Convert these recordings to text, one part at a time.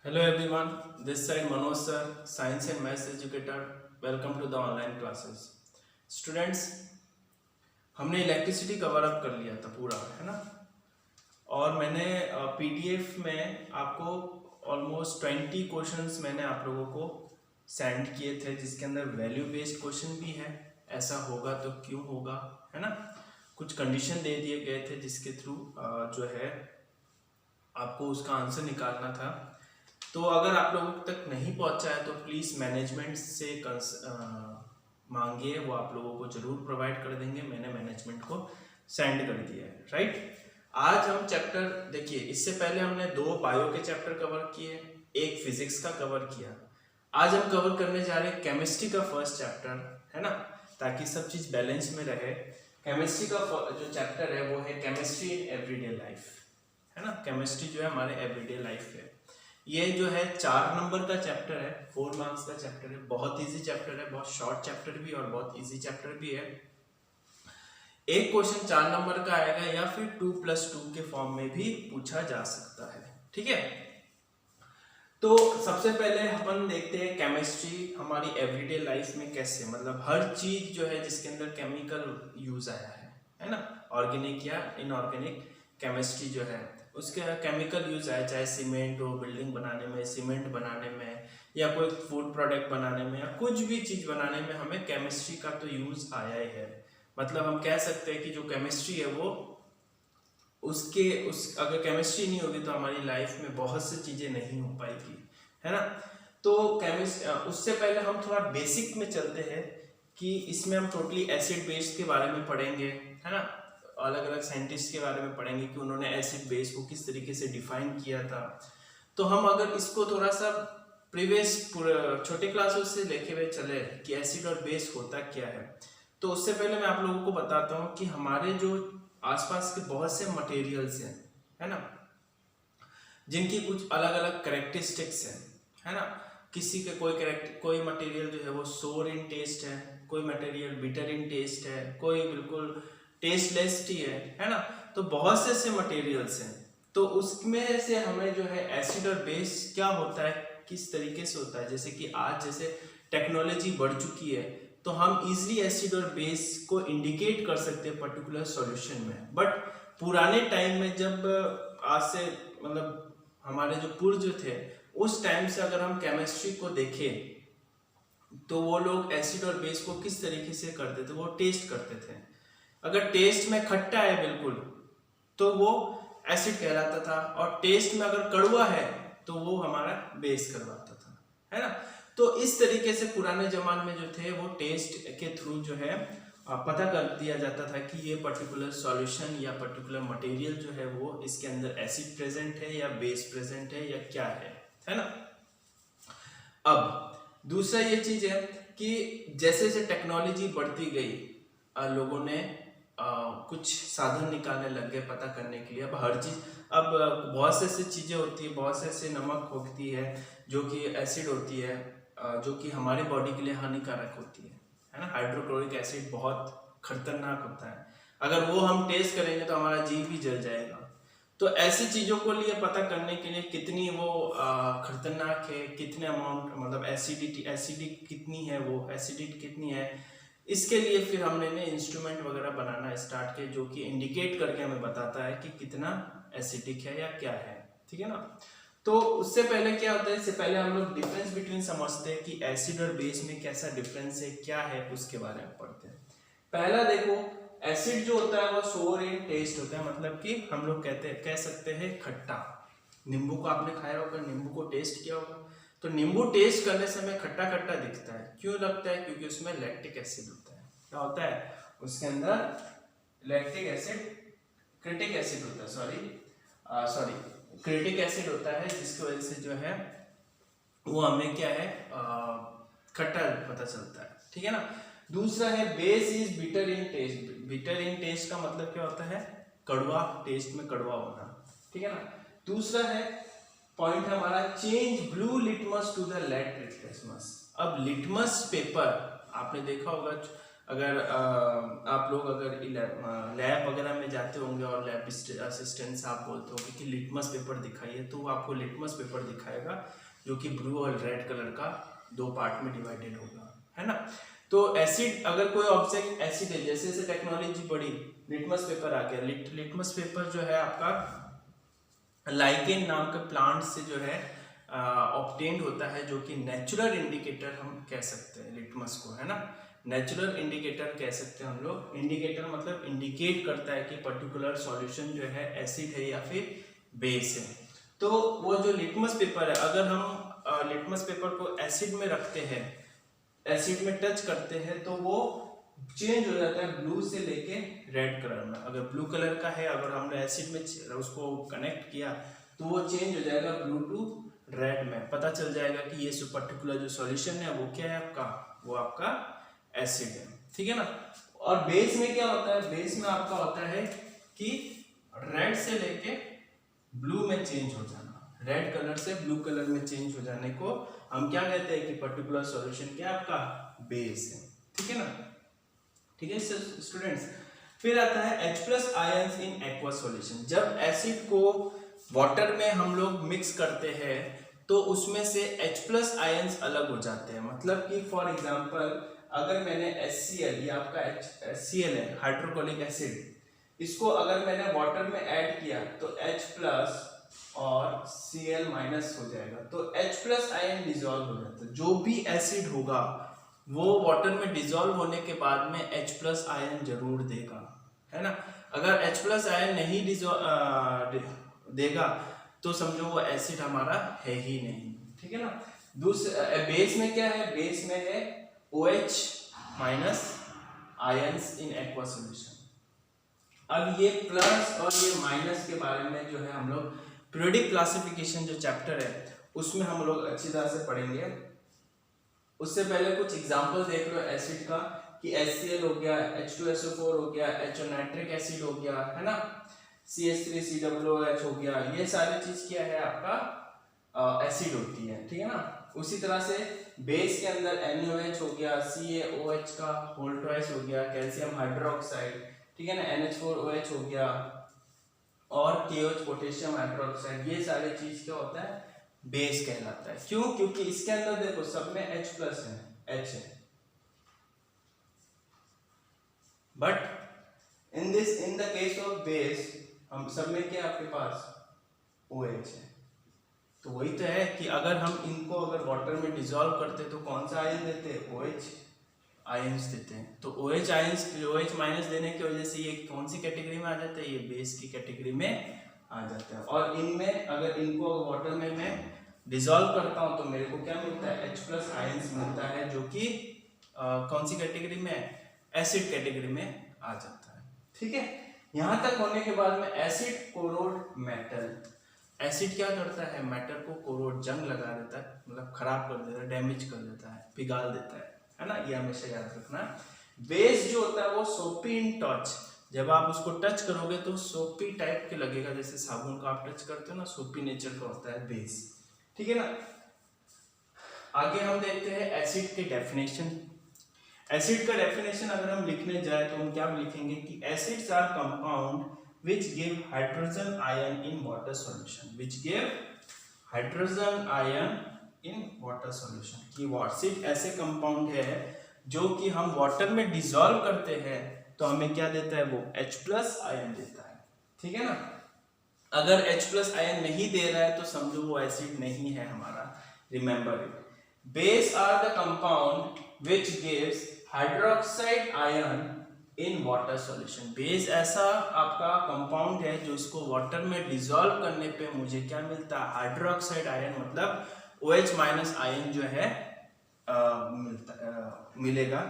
Hello everyone, this side Manoj sir, Science and Maths educator. Welcome to the online classes. Students, हमने electricity cover up कर लिया था पूरा, है ना। और मैंने पीडीएफ में आपको ऑलमोस्ट 20 क्वेश्चंस मैंने आप लोगों को सेंड किए थे, जिसके अंदर वैल्यू बेस्ड क्वेश्चन भी है, ऐसा होगा तो क्यों होगा, है ना। कुछ कंडीशन दे दिए गए थे जिसके थ्रू जो है आपको उसका आंसर निकालना था। तो अगर आप लोगों तक नहीं पहुंचा है तो प्लीज़ मैनेजमेंट से मांगिए, वो आप लोगों को जरूर प्रोवाइड कर देंगे। मैंने मैनेजमेंट को सेंड कर दिया है, राइट। आज हम चैप्टर देखिए, इससे पहले हमने 2 बायो के चैप्टर कवर किए, एक फिजिक्स का कवर किया। आज हम कवर करने जा रहे हैं केमिस्ट्री का फर्स्ट चैप्टर, है ना, ताकि सब चीज़ बैलेंस में रहे। केमिस्ट्री का जो चैप्टर है वो है केमिस्ट्री इन एवरीडे लाइफ, है ना। केमिस्ट्री जो है हमारे एवरीडे लाइफ है। ये जो है 4 नंबर का चैप्टर है, 4 मार्क्स का चैप्टर है। बहुत इजी चैप्टर है, बहुत शॉर्ट चैप्टर भी और बहुत इजी चैप्टर भी है। एक क्वेश्चन 4 नंबर का आएगा या फिर 2+2 के फॉर्म में भी पूछा जा सकता है, ठीक है। तो सबसे पहले अपन देखते हैं केमिस्ट्री हमारी एवरीडे लाइफ में कैसे, मतलब हर चीज जो है जिसके अंदर केमिकल यूज आया है ना, ऑर्गेनिक या इनऑर्गेनिक केमिस्ट्री जो है उसके केमिकल यूज आया, चाहे सीमेंट हो, बिल्डिंग बनाने में, सीमेंट बनाने में, या कोई फूड प्रोडक्ट बनाने में, या कुछ भी चीज बनाने में हमें केमिस्ट्री का तो यूज आया ही है। मतलब हम कह सकते हैं कि जो केमिस्ट्री है वो अगर केमिस्ट्री नहीं होगी तो हमारी लाइफ में बहुत सी चीजें नहीं हो पाएगी, है ना। तो उससे पहले हम थोड़ा बेसिक में चलते हैं कि इसमें हम टोटली एसिड बेस के बारे में पढ़ेंगे, है ना। अलग अलग साइंटिस्ट के बारे में पढ़ेंगे कि उन्होंने एसिड बेस को किस तरीके से डिफाइन किया था। तो हम अगर इसको थोड़ा सा प्रीवियस छोटे क्लासों से लेके हुए चले कि एसिड और बेस होता क्या है, तो उससे पहले मैं आप लोगों को बताता हूँ कि हमारे जो आसपास के बहुत से मटेरियल्स हैं, है ना, जिनकी कुछ अलग अलग कैरेक्टरिस्टिक्स हैं, है ना। किसी के कोई मटेरियल जो है वो सोर इन टेस्ट है, कोई मटेरियल बिटर इन टेस्ट है, कोई बिल्कुल टेस्टलेस ही है ना। तो बहुत से ऐसे मटेरियल्स हैं, तो उसमें से हमें जो है एसिड और बेस क्या होता है, किस तरीके से होता है। जैसे कि आज जैसे टेक्नोलॉजी बढ़ चुकी है तो हम इजीली एसिड और बेस को इंडिकेट कर सकते हैं पर्टिकुलर सॉल्यूशन में। बट पुराने टाइम में जब आज से मतलब हमारे जो पूर्वज थे उस टाइम से अगर हम केमिस्ट्री को देखें तो वो लोग एसिड और बेस को किस तरीके से करते थे, वो टेस्ट करते थे। अगर टेस्ट में खट्टा है बिल्कुल तो वो एसिड कहलाता था, और टेस्ट में अगर कड़वा है तो वो हमारा बेस करवाता था, है ना। तो इस तरीके से पुराने जमाने में जो थे वो टेस्ट के थ्रू जो है पता कर दिया जाता था कि ये पर्टिकुलर सॉल्यूशन या पर्टिकुलर मटेरियल जो है वो इसके अंदर एसिड प्रेजेंट है या बेस प्रेजेंट है या क्या है ना। अब दूसरा ये चीज है कि जैसे जैसे टेक्नोलॉजी बढ़ती गई, लोगों ने कुछ साधन निकालने लग गए पता करने के लिए। अब हर चीज, अब बहुत से ऐसी चीजें होती है, बहुत से ऐसे नमक होती है जो कि एसिड होती है, जो कि हमारे बॉडी के लिए हानिकारक होती है ना। हाइड्रोक्लोरिक एसिड बहुत खतरनाक होता है, अगर वो हम टेस्ट करेंगे तो हमारा जीव भी जल जाएगा। तो ऐसी चीजों को लिए पता करने के लिए कितनी वो खतरनाक है, कितने अमाउंट मतलब एसिडिक कितनी है, वो एसिडिटी कितनी है, इसके लिए फिर हमने इंस्ट्रूमेंट वगैरह बनाना स्टार्ट किया जो कि इंडिकेट करके हमें बताता है कि कितना एसिडिक है या क्या है, ठीक है ना। तो उससे पहले क्या होता है, इससे पहले हम लोग डिफरेंस बिटवीन समझते हैं कि एसिड और बेस में कैसा डिफरेंस है, क्या है, उसके बारे में पढ़ते हैं। पहला देखो, एसिड जो होता है वो सोर इन टेस्ट होता है, मतलब कि हम लोग कह सकते हैं खट्टा। नींबू को आपने खाया होगा, नींबू को टेस्ट किया होगा, तो नींबू टेस्ट करने से हमें खट्टा खट्टा दिखता है। क्यों लगता है? क्योंकि उसमें लैक्टिक एसिड होता है। क्या होता है उसके अंदर? लैक्टिक एसिड, क्रिटिक एसिड होता है, सॉरी क्रिटिक एसिड होता है, जिसकी वजह से जो है वो हमें क्या है खट्टा पता चलता है, ठीक है ना। दूसरा है base is bitter in taste. Bitter in taste का मतलब क्या होता है? कड़वा, टेस्ट में कड़वा होना, ठीक है ना। दूसरा है पॉइंट हमारा, change blue litmus to the red litmus. अब लिटमस पेपर आपने देखा होगा, अगर आप लोग अगर लैब वगैरह में जाते होंगे और लैब असिस्टेंट से आप बोलते होंगे कि लिटमस पेपर दिखाइए, तो वो आपको लिटमस पेपर दिखाएगा जो कि ब्लू और रेड कलर का 2 पार्ट में डिवाइडेड होगा, है ना। तो एसिड, अगर कोई ऑब्जेक्ट एसिड है, जैसे जैसे टेक्नोलॉजी बढ़ी, लिटमस पेपर आ गया। लिटमस पेपर जो है आपका लाइकेन नाम के प्लांट से जो है ऑब्टेन्ड होता है, जो कि नेचुरल इंडिकेटर हम कह सकते हैं लिटमस को, है ना। नेचुरल इंडिकेटर कह सकते हैं हम लोग। इंडिकेटर मतलब इंडिकेट करता है कि पर्टिकुलर सॉल्यूशन जो है एसिड है या फिर बेस है। तो वो जो लिटमस पेपर है, अगर हम लिटमस पेपर को एसिड में रखते हैं, एसिड में टच करते हैं, तो वो चेंज हो जाता है ब्लू से लेके रेड कलर में। अगर ब्लू कलर का है, अगर हमने एसिड में उसको कनेक्ट किया, तो वो चेंज हो जाएगा ब्लू टू रेड में। पता चल जाएगा कि ये पर्टिकुलर जो सॉल्यूशन है वो क्या है आपका, वो आपका एसिड है, ठीक है ना। और बेस में क्या होता है, बेस में आपका होता है कि रेड से लेके ब्लू में चेंज हो जाना, रेड कलर से ब्लू कलर में चेंज हो जाने को हम क्या कहते हैं कि पर्टिकुलर सॉल्यूशन क्या आपका बेस है, ठीक है ना। ठीक है स्टूडेंट्स। फिर आता है H+ ions in aqua solution. जब एसिड को वाटर में हम लोग मिक्स करते हैं तो उसमें से H+ आयंस अलग हो जाते हैं। मतलब कि फॉर एग्जांपल, अगर मैंने HCl, ये आपका HCl है, हाइड्रोक्लोरिक एसिड, इसको अगर मैंने वाटर में ऐड किया तो H+ और Cl- हो जाएगा, तो H+ आयन डिसॉल्व हो जाता है। जो भी एसिड होगा वो वाटर में डिसॉल्व होने के बाद में H+ आयन जरूर देगा, है ना। अगर H+ आयन नहीं देगा तो समझो वो एसिड हमारा है ही नहीं, ठीक है ना। दूसरे बेस में क्या है, बेस में है OH- ions in aqua solution. अब ये प्लस और ये माइनस के बारे में जो है हम लोग पीरियोडिक क्लासिफिकेशन जो चैप्टर है उसमें हम लोग अच्छी तरह से पढ़ेंगे। उससे पहले कुछ एग्जांपल देख लो एसिड का, कि HCl हो गया, H2SO4 हो गया, HO नाइट्रिक एसिड हो गया, है ना, CH3COOH हो गया। ये सारी चीज क्या है आपका एसिड होती है, ठीक है ना। उसी तरह से बेस के अंदर NaOH हो गया, CaOH का होल ट्वाइस हो गया, कैल्शियम हाइड्रोक्साइड, ठीक है ना, NH4OH हो गया, और KOH पोटेशियम हाइड्रोक्साइड। ये सारी चीज क्या होता है, बेस कहलाता है। क्यों? क्योंकि इसके अंदर देखो सब में H+ है, H है, but in the case of base हम सब में क्या आपके पास OH है। तो वही तो है कि अगर हम इनको अगर वाटर में डिसॉल्व करते तो कौन सा आयन देते हैं, OH आयंस देते हैं। तो OH आयंस, OH- देने की वजह से ये कौन सी कैटेगरी में आ जाता है, ये बेस की कैटेगरी में आ जाता है। और इनमें अगर इनको वाटर में मैं डिसॉल्व करता हूं तो मेरे को क्या मिलता है, H+ आयंस मिलता है, जो कि कौन सी कैटेगरी में, एसिड कैटेगरी में आ जाता है, ठीक है। यहां तक होने के बाद में एसिड कोरोड मेटल। एसिड क्या करता है, मेटल को कोरोड, जंग लगा देता है, मतलब खराब कर देता है, डैमेज कर देता है, पिघाल देता है ना, ये हमेशा याद रखना। बेस जो होता है वो सोपी इन टच, जब आप उसको टच करोगे तो सोपी टाइप के लगेगा, जैसे साबुन का आप टच करते हो ना, सोपी नेचर का होता है बेस, ठीक है ना। आगे हम देखते हैं एसिड के डेफिनेशन। एसिड का डेफिनेशन अगर हम लिखने जाए तो हम क्या लिखेंगे कि acids are compound which give hydrogen ion in water solution, which give hydrogen ion in water solution। कि एसिड ऐसे कंपाउंड है जो कि हम वाटर में डिसॉल्व करते हैं तो हमें क्या देता है, वो H+ आयन देता है, ठीक है ना। अगर H+ आयन नहीं दे रहा है तो समझो वो एसिड नहीं है हमारा, remember it. Base are the compound which gives hydroxide ion in water solution. Base ऐसा आपका कंपाउंड है जो इसको वाटर में डिसॉल्व करने पे मुझे क्या मिलता है, हाइड्रोक्साइड आयन, मतलब OH- आयन जो है मिलेगा।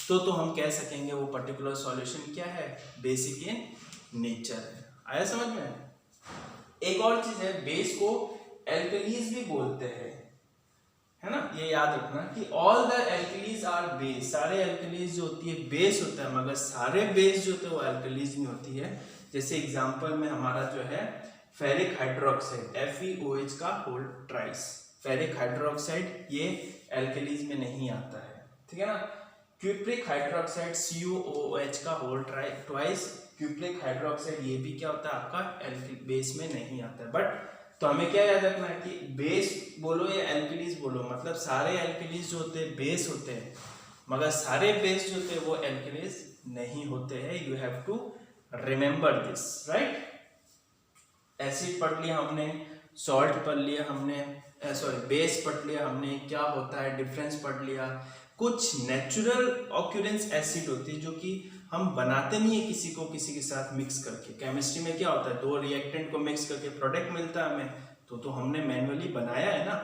तो हम कह सकेंगे वो पर्टिकुलर सॉल्यूशन क्या है, बेसिक इन नेचर है। आया समझ में। एक और चीज है, बेस को एल्कलीज भी बोलते हैं, है ना, ये याद रखना कि all the alkalis are base. सारे एल्कलीज जो होती है बेस होता है, मगर सारे बेस जो होते हैं वो एल्कलीज नहीं होती है। जैसे एग्जांपल में हमारा जो है फेरिक हाइड्रोक्साइड, FeOH का होल ट्राइस, फेरिक हाइड्रोक्साइड ये एल्कलीज में नहीं आता है, ठीक है ना। क्यूप्रिक हाइड्रोक्साइड CuOH का होल ट्वाइस क्यूप्रिक हाइड्रोक्साइड, ये भी क्या होता है आपका बेस में नहीं आता है। बट तो हमें क्या याद रखना है कि बेस बोलो या एल्किलीज बोलो, मतलब सारे एल्किलीज जो होते हैं बेस होते हैं, मगर सारे बेस जो होते हैं वो एल्किलीज नहीं होते हैं। You have to remember this, right. Acid पढ़ लिया हमने, सॉल्ट पढ़ लिया हमने, बेस पढ़ लिया हमने, क्या होता है डिफरेंस पढ़ लिया। कुछ नेचुरल ऑक्यूरेंस एसिड होती है जो कि हम बनाते नहीं है किसी के साथ मिक्स करके। केमिस्ट्री में क्या होता है, दो रिएक्टेंट को मिक्स करके प्रोडक्ट मिलता है हमें, तो हमने मैन्युअली बनाया है ना।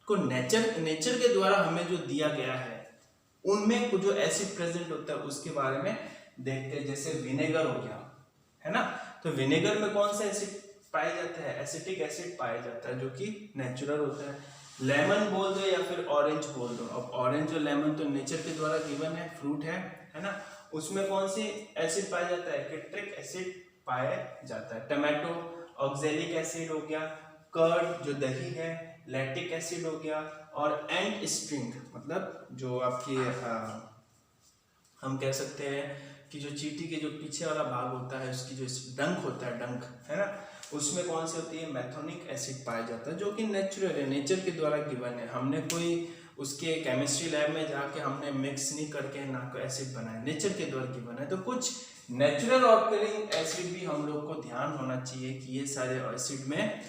को नेचर के द्वारा हमें जो दिया गया है उनमें कुछ जो एसिड प्रेजेंट होता है उसके बारे में देखते हैं। जैसे विनेगर हो गया, है ना, तो विनेगर में कौन सा एसिड पाया जाता है, एसिटिक एसिड पाया जाता है जो कि नेचुरल होता है। लेमन बोल दो या फिर ऑरेंज बोल दो, अब ऑरेंज और लेमन तो नेचर के द्वारा गिवन है, फ्रूट है ना, उसमें कौन सी एसिड पाया जाता है, सिट्रिक एसिड पाया जाता है। टमाटो ऑक्जेलिक एसिड हो गया, कर्ड जो दही है लैक्टिक एसिड हो गया, और एंड स्ट्रिंग मतलब जो आपकी हम कह सकते हैं कि जो चींटी के जो पीछे वाला भाग होता है उसकी जो डंक होता है, डंक है ना, उसमें कौन सी होती है, मैथोनिक एसिड पाया जाता है जो कि नेचुरल है, नेचर के द्वारा गिवन है। हमने कोई उसके केमिस्ट्री लैब में जाके हमने मिक्स नहीं करके ना कोई एसिड बनाया, नेचर के द्वारा गिवन है। तो कुछ नेचुरल ऑकरिंग एसिड भी हम लोग को ध्यान होना चाहिए कि ये सारे एसिड में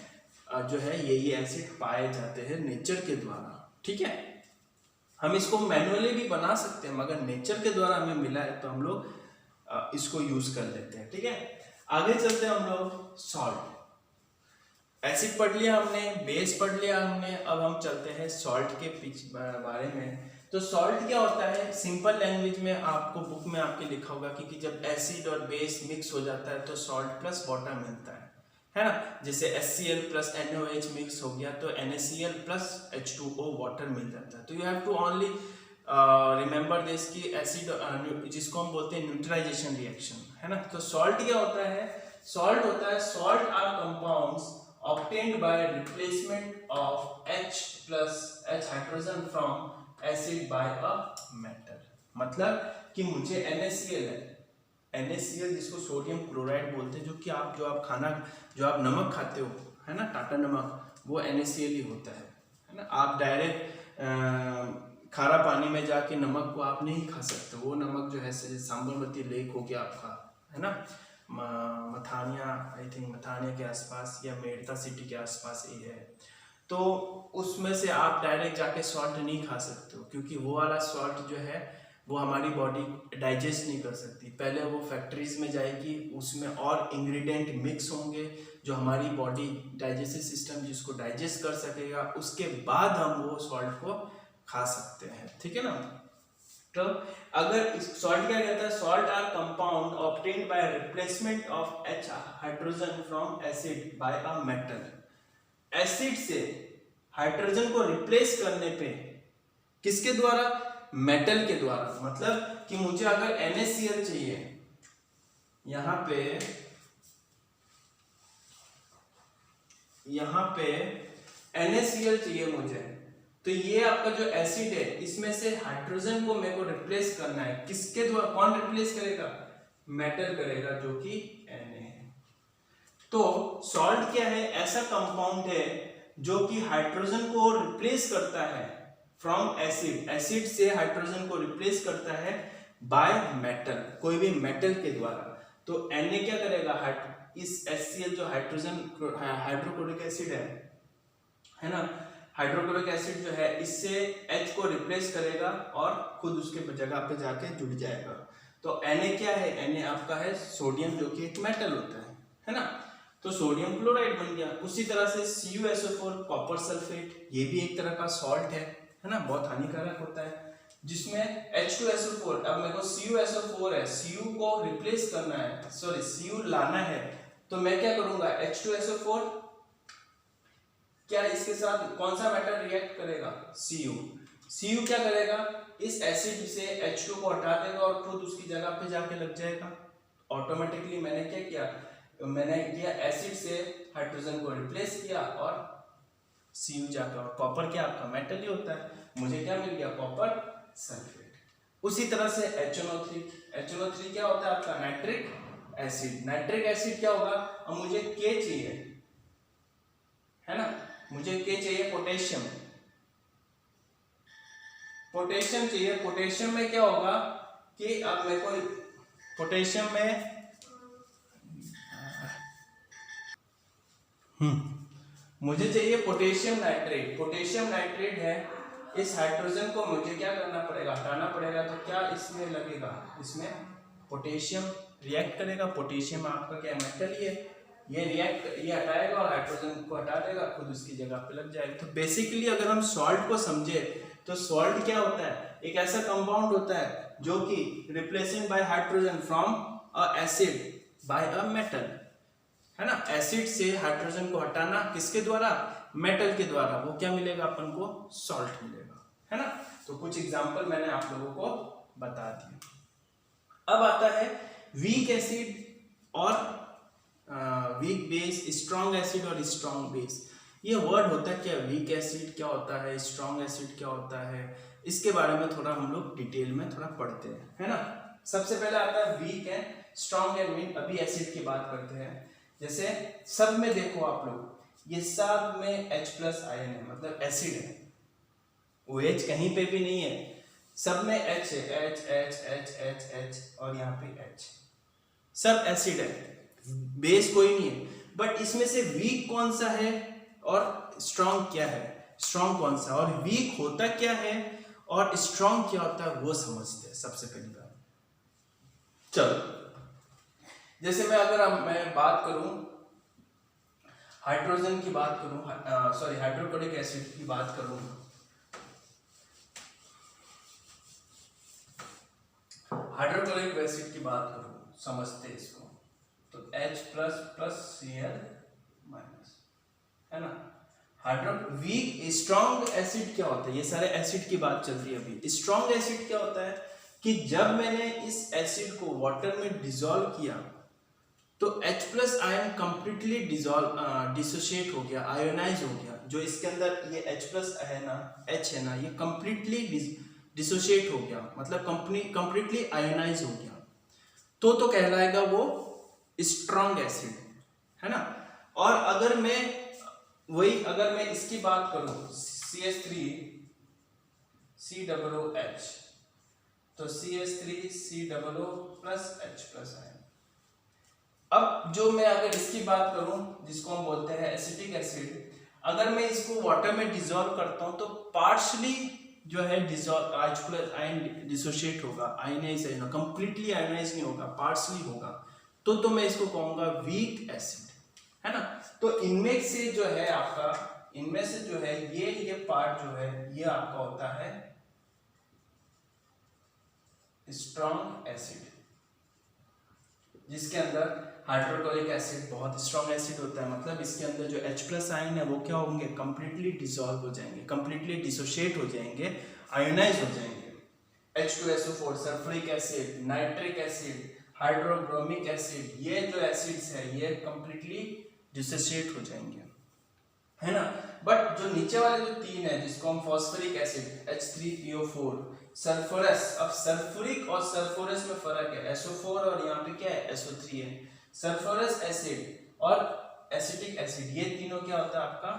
जो है ये एसिड पाए जाते हैं नेचर के द्वारा, ठीक है। हम इसको मैनुअली भी बना सकते हैं मगर नेचर के द्वारा हमें मिला है तो हम लोग इसको यूज कर लेते हैं, ठीक है। आगे चलते हैं हम लोग, सॉल्ट। एसिड पढ़ लिया हमने, बेस पढ़ लिया हमने, अब हम चलते हैं सॉल्ट के बारे में। तो सॉल्ट क्या होता है, सिंपल लैंग्वेज में आपको बुक में आपके लिखा होगा कि जब एसिड और बेस मिक्स हो जाता है तो सॉल्ट प्लस वाटर मिलता है ना। जैसे HCl प्लस NaOH मिक्स हो गया तो NaCl प्लस H2O वाटर मिल जाता है। तो you have to only remember this कि एसिड जिसको हम बोलते हैं न्यूट्रलाइजेशन रिएक्शन, है ना। तो सॉल्ट क्या होता है, सॉल्ट होता है salt are compounds obtained by replacement of H plus H hydrogen from acid by a metal। मतलब कि मुझे NaCl है, NaCl जिसको सोडियम क्लोराइड बोलते हैं, जो आप नमक खाते हो, है ना, टाटा नमक, वो NaCl ही होता है ना। आप डायरेक्ट खारा पानी में जाके नमक को आप नहीं खा सकते, वो नमक जो है सांबरमती लेक हो गया आपका, है ना, मथानिया, आई थिंक मथानिया के आसपास या मेड़ता सिटी के आसपास ये है, तो उसमें से आप डायरेक्ट जाके सॉल्ट नहीं खा सकते हो क्योंकि वो वाला सॉल्ट जो है वो हमारी बॉडी डाइजेस्ट नहीं कर सकती। पहले वो फैक्ट्रीज में जाएगी, उसमें और इंग्रेडिएंट मिक्स होंगे जो हमारी बॉडी डाइजेस्टिव सिस्टम जिसको डाइजेस्ट कर सकेगा, उसके बाद हम वो सॉल्ट को खा सकते हैं, ठीक है ना। तो अगर सॉल्ट क्या कहता है, salt are compound obtained by replacement of H hydrogen from acid by a metal. Acid से हाइड्रोजन को रिप्लेस करने पे किसके द्वारा, मेटल के द्वारा। मतलब कि मुझे अगर NaCl चाहिए, यहां पे NaCl चाहिए मुझे, तो ये आपका जो एसिड है इसमें से हाइड्रोजन को मेरे को रिप्लेस करना है, किसके द्वारा, कौन रिप्लेस करेगा, मेटल करेगा जो कि Na है। तो सॉल्ट क्या है, ऐसा कंपाउंड है जो कि हाइड्रोजन को रिप्लेस करता है फ्रॉम एसिड, एसिड से हाइड्रोजन को रिप्लेस करता है बाय मेटल, कोई भी मेटल के द्वारा। तो Na क्या करेगा, इस HCl जो हाइड्रोक्लोरिक एसिड है ना, हाइड्रोक्लोरिक एसिड जो है इससे H को रिप्लेस करेगा और खुद उसके जगह पे जाके जुड़ जाएगा। तो Na क्या है, Na आपका है सोडियम जो कि एक मेटल होता है ना, तो सोडियम क्लोराइड बन गया। उसी तरह से CuSO4 कॉपर सल्फेट, ये भी एक तरह का सॉल्ट है ना, बहुत हानिकारक होता है, जिसमें H2SO4, अब मेरे को CuSO4 है, Cu को रिप्लेस करना है, सॉरी Cu लाना है, तो मैं क्या करूंगा, H2SO4 क्या इसके साथ कौन सा मेटल रिएक्ट करेगा, Cu क्या करेगा, इस एसिड से H2 को हटा देगा और खुद उसकी जगह पे जाके लग जाएगा। ऑटोमेटिकली मैंने क्या किया, एसिड से हाइड्रोजन को रिप्लेस किया और Cu जाकर, और कॉपर क्या आपका मेटल ही होता है, मुझे क्या मिल गया, कॉपर सल्फेट। उसी तरह से HNO3, HNO3 क्या होता है आपका नाइट्रिक एसिड। नाइट्रिक एसिड क्या होगा, अब मुझे K चाहिए, है ना, मुझे K चाहिए पोटेशियम, पोटेशियम चाहिए। पोटेशियम में क्या होगा कि अब मेरे को पोटेशियम में मुझे चाहिए पोटेशियम नाइट्रेट। पोटेशियम नाइट्रेट है, इस हाइड्रोजन को मुझे क्या करना पड़ेगा, हटाना पड़ेगा। तो क्या इसमें लगेगा, इसमें पोटेशियम रिएक्ट करेगा। पोटेशियम आपका क्या मेटल ही है, ये रिएक्ट, ये हटाएगा और हाइड्रोजन को हटा देगा, खुद उसकी जगह पे लग जाएगा। तो बेसिकली अगर हम सॉल्ट को समझे तो सॉल्ट क्या होता है, एक ऐसा कंपाउंड होता है जो कि replacing bye hydrogen from a acid by a metal, है ना। एसिड से हाइड्रोजन को हटाना किसके द्वारा, मेटल के द्वारा, वो क्या मिलेगा अपन को, सॉल्ट मिलेगा, है ना। तो कुछ एग्जांपल मैंने आप लोगों को बता दिए। अब आता है वीक एसिड और वीक बेस, स्ट्रॉन्ग एसिड और स्ट्रॉन्ग बेस। ये वर्ड होता है क्या, वीक एसिड क्या होता है, स्ट्रॉन्ग एसिड क्या होता है, इसके बारे में थोड़ा हम लोग डिटेल में थोड़ा पढ़ते हैं, है ना। सबसे पहले आता है वीक है, स्ट्रॉन्ग है मीन, अभी एसिड की बात करते हैं। जैसे सब में देखो आप लोग, ये सब में H+ आयन है, मतलब एसिड है, OH कहीं पे भी नहीं है, सब में H है, H H H H H और यहाँ पे H, सब एसिड है, बेस कोई नहीं है। बट इसमें से वीक कौन सा है और स्ट्रॉन्ग क्या है, स्ट्रॉन्ग कौन सा और वीक होता क्या है और स्ट्रॉन्ग क्या होता है, वो समझते हैं सबसे पहली बात। चलो, जैसे मैं बात करूं हाइड्रोजन की बात करूं, सॉरी हाइड्रोक्लोरिक एसिड की बात करूं, हाइड्रोक्लोरिक एसिड की बात करूं, समझते हैं इसको। तो H++Cl-, है ना। वीक स्ट्रॉन्ग एसिड क्या होता है, ये सारे एसिड की बात चल रही है अभी। स्ट्रॉन्ग एसिड क्या होता है कि जब मैंने इस एसिड को वाटर में डिसॉल्व किया तो H+ आयन कंप्लीटली डिसोशिएट हो गया, आयोनाइज हो गया। जो इसके अंदर ये H+ है ना, H है ना, ये कंप्लीटली डिसोशिएट हो गया, मतलब कंप्लीटली आयोनाइज हो गया, तो कहलाएगा वो स्ट्रॉन्ग एसिड, है ना। और अगर मैं इसकी बात करूं CH3 COOH, तो CH3 COO plus H+ ion. अब जो मैं अगर इसकी बात करूं, जिसको हम बोलते हैं एसिटिक एसिड, अगर मैं इसको वाटर में डिसॉल्व करता हूं तो पार्शली जो है H+ आयन डिसोशिएट होगा, आयनाइज है ना, कंप्लीटली आयनाइज नहीं होगा, पार्शली होगा, तो मैं इसको कहूंगा वीक एसिड, है ना। तो इनमें से जो है आपका, इनमें से जो है ये पार्ट जो है ये आपका होता है स्ट्रॉन्ग एसिड, जिसके अंदर हाइड्रोक्लोरिक एसिड बहुत स्ट्रॉन्ग एसिड होता है, मतलब इसके अंदर जो H+ आयन है वो क्या होंगे, कंप्लीटली डिसॉल्व हो जाएंगे, कंप्लीटली डिसोशिएट हो जाएंगे, आयोनाइज हो जाएंगे। H2SO4 sulphuric acid, nitric acid, hydrobromic acid, ये जो एसिड्स है ये कंप्लीटली डिसोशिएट हो जाएंगे, है ना। बट जो नीचे वाले जो तीन है, जिसको हम फॉस्फोरिक एसिड H3PO4, सल्फोरस, अब सल्फ्यूरिक और सल्फोरस में फर्क है, SO4 और यहाँ पे क्या है SO3 है। सल्फोरस एसिड और एसिटिक एसिड, ये तीनों क्या होता है आपका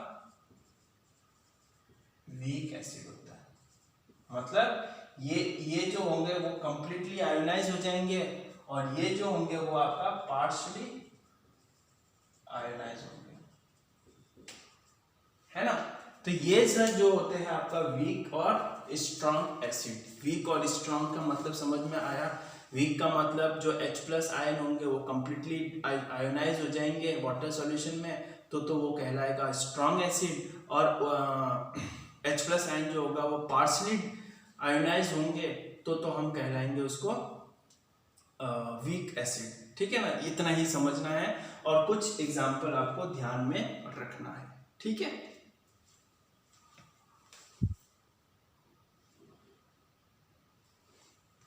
वीक एसिड होता है, मतलब ये जो होंगे वो कंप्लीटली आयोनाइज हो जाएंगे और ये जो होंगे वो आपका पार्शियली आयोनाइज होंगे, है ना। तो ये सर जो होते हैं आपका वीक और स्ट्रॉन्ग एसिड। वीक और स्ट्रॉन्ग का मतलब समझ में आया। वीक का मतलब जो H+ आयन होंगे वो कंप्लीटली आयोनाइज हो जाएंगे वाटर सॉल्यूशन में, तो वो कहलाएगा स्ट्रॉन्ग एसिड। और H+ आयन जो होगा वो पार्शली आयोनाइज होंगे, तो हम कहलाएंगे उसको वीक एसिड, ठीक है ना। इतना ही समझना है और कुछ एग्जाम्पल आपको ध्यान में रखना है, ठीक है।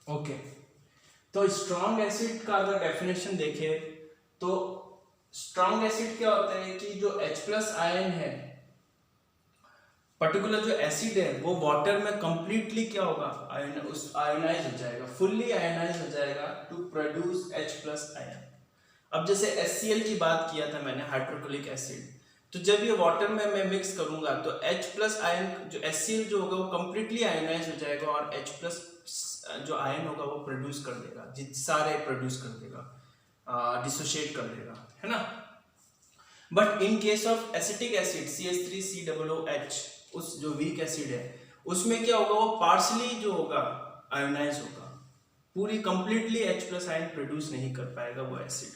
ओके, तो स्ट्रॉन्ग एसिड का अगर डेफिनेशन देखें तो स्ट्रॉन्ग एसिड क्या होता है कि जो H+ आयन है पर्टिकुलर जो एसिड है वो वाटर में कंप्लीटली क्या होगा, आयोनाइज हो जाएगा, फुल्ली आयोनाइज हो जाएगा टू प्रोड्यूस H+ आयन। अब जैसे HCl की बात किया था मैंने, हाइड्रोक्लोरिक एसिड, तो जब ये वाटर में मैं मिक्स करूंगा तो H+ आयन जो HCl जो होगा वो कंप्लीटली आयोनाइज हो जाएगा और H+ जो आयन होगा वो प्रोड्यूस कर देगा, सारे प्रोड्यूस कर देगा, डिसोशिएट कर देगा, है ना। But in case of acetic acid CH3COOH, उस जो वीक एसिड है उसमें क्या होगा, वो पार्शली जो होगा आयोनाइज होगा, पूरी कंप्लीटली H+ आयन प्रोड्यूस नहीं कर पाएगा वो एसिड,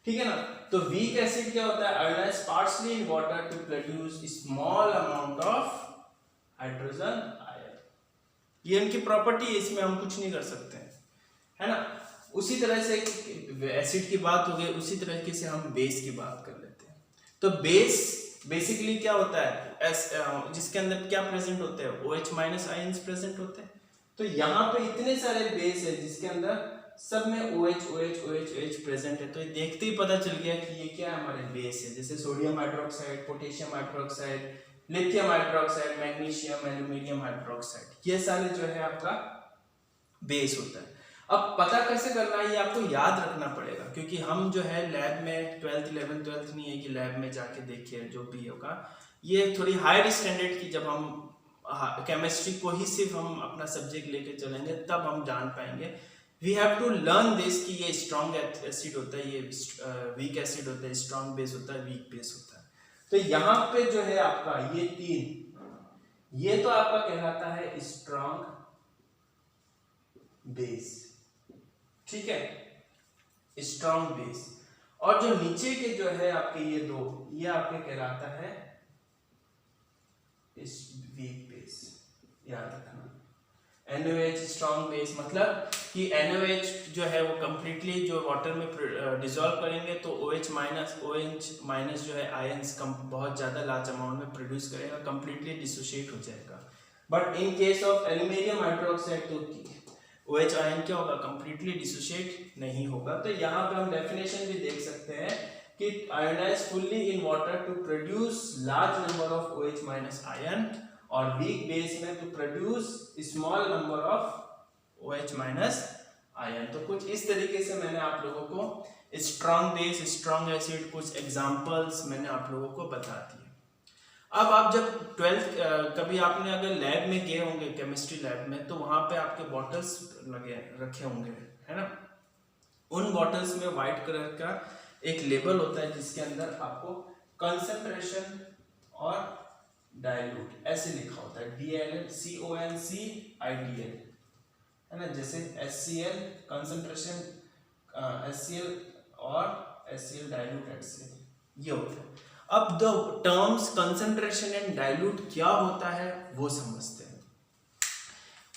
ठीक है ना। तो वीक एसिड क्या होता है, ionize partially in water to produce small amount of hydrogen ion. ये इनकी प्रॉपर्टी है, इसमें हम कुछ नहीं कर सकते हैं, है ना। उसी तरह से एसिड की बात हो गई, उसी तरीके से हम बेस की बात कर लेते हैं। तो बेस बेसिकली क्या होता है, जिसके अंदर क्या प्रेजेंट होते हैं, OH- आयंस प्रेजेंट होते हैं। तो यहाँ पे इतने सारे बेस है जिसके अंदर सब में OH प्रेजेंट है, तो ये देखते ही पता चल गया कि ये क्या है, हमारे बेस है। जैसे sodium hydroxide, potassium hydroxide, lithium hydroxide, magnesium, aluminium hydroxide, ये सारे जो है आपका बेस होता है। अब पता कैसे करना है, ये आपको याद रखना पड़ेगा, क्योंकि हम जो है लैब में 12th 11th नहीं है कि लैब में जाके देखिए जो भी होगा, ये थोड़ी हायर स्टैंडर्ड की, जब हम केमिस्ट्री को ही सिर्फ हम अपना सब्जेक्ट लेके चलेंगे तब हम जान पाएंगे। We have to learn this कि ये स्ट्रॉन्ग एसिड होता है, ये वीक एसिड होता है, स्ट्रॉन्ग बेस होता है, वीक बेस होता है। तो यहाँ पे जो है आपका ये तीन, ये तो आपका कहलाता है स्ट्रॉन्ग बेस, ठीक है, स्ट्रॉन्ग बेस। और जो नीचे के जो है आपके ये दो, ये आपके कहलाता है वीक बेस, याद रखना। NaOH स्ट्रॉन्ग बेस मतलब कि NaOH जो है वो कंप्लीटली जो वाटर में डिसॉल्व करेंगे तो OH- जो है आयंस बहुत ज्यादा लार्ज अमाउंट में प्रोड्यूस करेगा, कंप्लीटली डिसोशिएट हो जाएगा। But in case of aluminium hydroxide तो OH आयन क्या होगा, कंप्लीटली डिसोशिएट नहीं होगा। तो यहाँ पे हम डेफिनेशन भी देख सकते हैं कि ionize fully in water to produce large number of OH- ion, और वीक बेस में to produce small number of OH- ion. तो कुछ इस तरीके से मैंने आप लोगों को स्ट्रॉन्ग बेस, स्ट्रॉन्ग एसिड, कुछ एग्जांपल्स मैंने आप लोगों को बता दिए। अब आप जब 12th कभी आपने अगर लैब में गए होंगे, केमिस्ट्री लैब में, तो वहां पे आपके बॉटल्स लगे रखे होंगे, है ना। उन बॉटल्स में व्हाइट कलर का एक लेबल होता है जिसके अंदर आपको कंसंट्रेशन और डाइल्यूट ऐसे लिखा होता है, DILCONCIDL, है ना। जैसे HCl कंसंट्रेशन, HCl और HCl डाइल्यूट HCl, ये होता है। अब the terms concentration and dilute क्या होता है वो समझते हैं।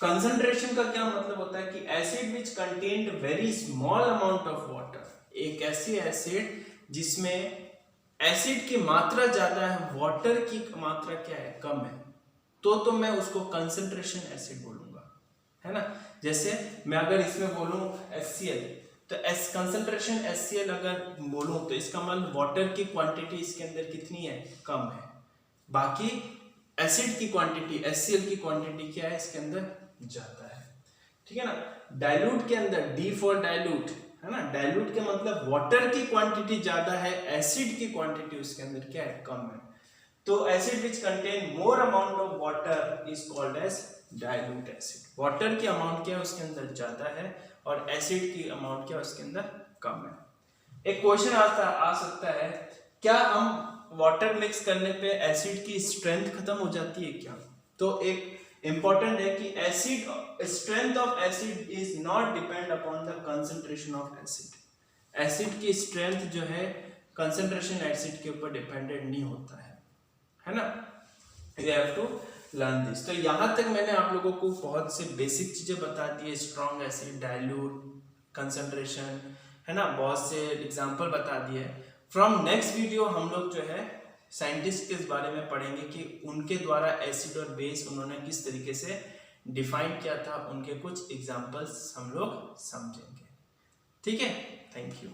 कंसंट्रेशन का क्या मतलब होता है कि acid which contained very small amount of water, एक ऐसी एसिड जिसमें एसिड की मात्रा ज्यादा है, वाटर की मात्रा क्या है, कम है, तो मैं उसको कंसंट्रेशन एसिड बोलूंगा, है ना। जैसे मैं अगर इसमें बोलूं HCl, तो कंसंट्रेशन HCl अगर बोलूं तो इसका मतलब वाटर की क्वांटिटी इसके अंदर कितनी है, कम है। बाकी एसिड की क्वांटिटी, HCl की क्वांटिटी क्या है, इसके अंदर ज्यादा है, ठीक है ना। डाइल्यूट के अंदर D फॉर डाइल्यूट, है ना। डाइल्यूट के मतलब वाटर की क्वांटिटी ज्यादा है, एसिड की क्वांटिटी उसके अंदर क्या है, कम है। तो acid which contain more amount of water is called as dilute acid. Water की अमाउंट क्या है उसके अंदर ज्यादा है और एसिड की अमाउंट क्या है उसके अंदर कम है। एक क्वेश्चन आ सकता है, क्या हम वाटर मिक्स करने पे एसिड की स्ट्रेंथ खत्म हो जाती है क्या? तो एक इंपॉर्टेंट है कि acid, strength of acid is not depend upon the concentration of acid. Acid की स्ट्रेंथ जो है कंसंट्रेशन एसिड के ऊपर डिपेंडेंट नहीं होता है ना। You have to learn this. तो यहाँ तक मैंने आप लोगों को बहुत से बेसिक चीजें बता दी है, स्ट्रॉन्ग एसिड, डाइल्यूट, कंसंट्रेशन, है ना, बहुत से एग्जांपल बता दिए। फ्रॉम नेक्स्ट वीडियो हम लोग जो है साइंटिस्ट के बारे में पढ़ेंगे कि उनके द्वारा एसिड और बेस उन्होंने किस तरीके से डिफाइन किया था, उनके कुछ एग्जांपल्स हम लोग समझेंगे। ठीक है, थैंक यू।